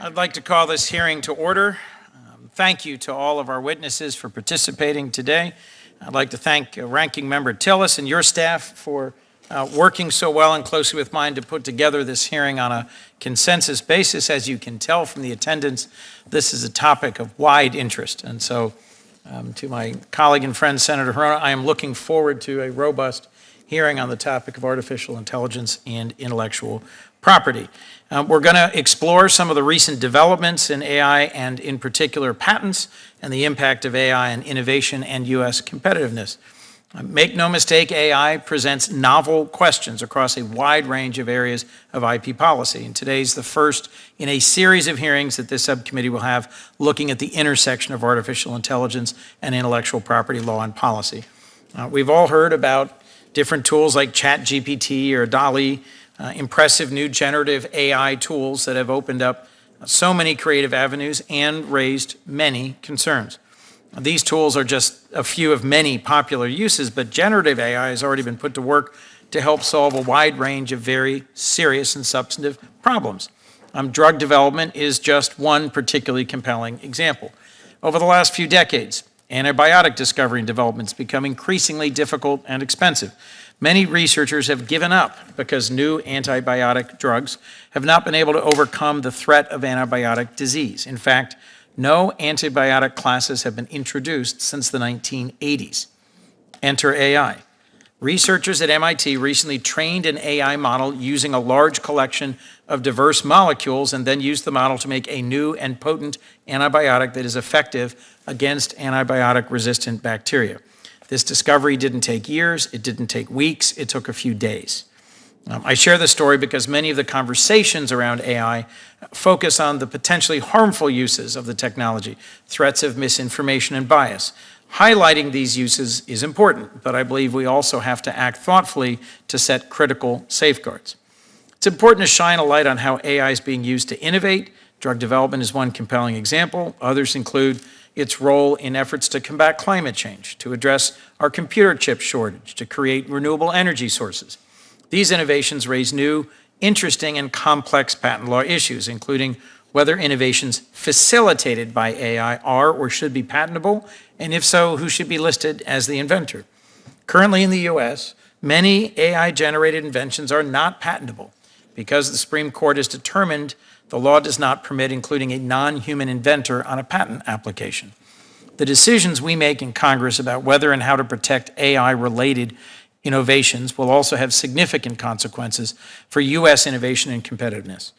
I'd like to call this hearing to order. Thank you to all of our witnesses for participating today. I'd like to thank Ranking Member Tillis and your staff for working so well and closely with mine to put together this hearing on a consensus basis. As you can tell from the attendance, this is a topic of wide interest. And so to my colleague and friend, Senator Hirona, I am looking forward to a robust hearing on the topic of artificial intelligence and intellectual property. We're going to explore some of the recent developments in AI and in particular patents and the impact of AI on innovation and U.S. competitiveness. Make no mistake, AI presents novel questions across a wide range of areas of IP policy. And today's the first in a series of hearings that this subcommittee will have looking at the intersection of artificial intelligence and intellectual property law and policy. We've all heard about different tools like ChatGPT or DALL-E, impressive new generative AI tools that have opened up so many creative avenues and raised many concerns. These tools are just a few of many popular uses, but generative AI has already been put to work to help solve a wide range of very serious and substantive problems. Drug development is just one particularly compelling example. Over the last few decades, antibiotic discovery and development has become increasingly difficult and expensive. Many researchers have given up because new antibiotic drugs have not been able to overcome the threat of antibiotic disease. In fact, no antibiotic classes have been introduced since the 1980s. Enter AI. Researchers at MIT recently trained an AI model using a large collection of diverse molecules and then used the model to make a new and potent antibiotic that is effective against antibiotic-resistant bacteria. This discovery didn't take years, it didn't take weeks, it took a few days. I share this story because many of the conversations around AI focus on the potentially harmful uses of the technology, threats of misinformation and bias. Highlighting these uses is important, but I believe we also have to act thoughtfully to set critical safeguards. It's important to shine a light on how AI is being used to innovate. Drug development is one compelling example. Others include its role in efforts to combat climate change, to address our computer chip shortage, to create renewable energy sources. These innovations raise new, interesting, and complex patent law issues, including whether innovations facilitated by AI are or should be patentable, and if so, who should be listed as the inventor. Currently in the U.S., many AI-generated inventions are not patentable because the Supreme Court has determined the law does not permit including a non-human inventor on a patent application. The decisions we make in Congress about whether and how to protect AI-related innovations will also have significant consequences for U.S. innovation and competitiveness.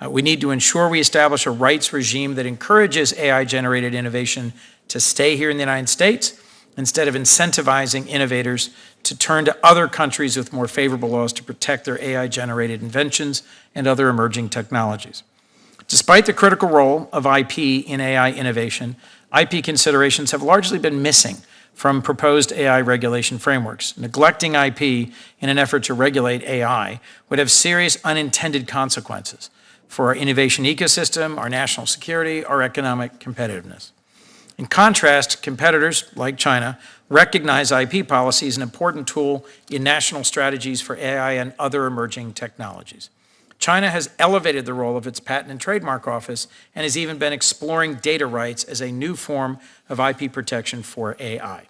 We need to ensure we establish a rights regime that encourages AI-generated innovation to stay here in the United States instead of incentivizing innovators to turn to other countries with more favorable laws to protect their AI-generated inventions and other emerging technologies. Despite the critical role of IP in AI innovation, IP considerations have largely been missing from proposed AI regulation frameworks. Neglecting IP in an effort to regulate AI would have serious unintended consequences for our innovation ecosystem, our national security, our economic competitiveness. In contrast, competitors like China recognize IP policy as an important tool in national strategies for AI and other emerging technologies. China has elevated the role of its Patent and Trademark Office and has even been exploring data rights as a new form of IP protection for AI.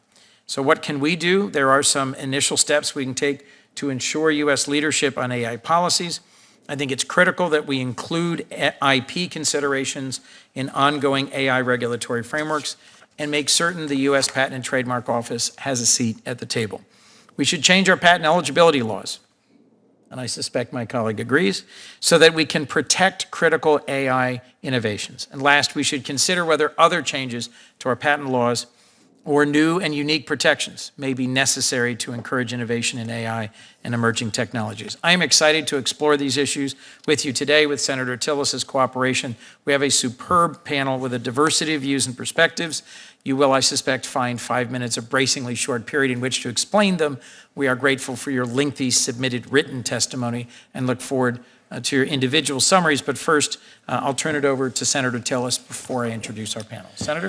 So what can we do? There are some initial steps we can take to ensure U.S. leadership on AI policies. I think it's critical that we include IP considerations in ongoing AI regulatory frameworks and make certain the U.S. Patent and Trademark Office has a seat at the table. We should change our patent eligibility laws, and I suspect my colleague agrees, so that we can protect critical AI innovations. And last, we should consider whether other changes to our patent laws or new and unique protections may be necessary to encourage innovation in AI and emerging technologies. I am excited to explore these issues with you today with Senator Tillis's cooperation. We have a superb panel with a diversity of views and perspectives. You will, I suspect, find 5 minutes, a bracingly short period in which to explain them. We are grateful for your lengthy submitted written testimony and look forward to your individual summaries. But first, I'll turn it over to Senator Tillis before I introduce our panel. Senator?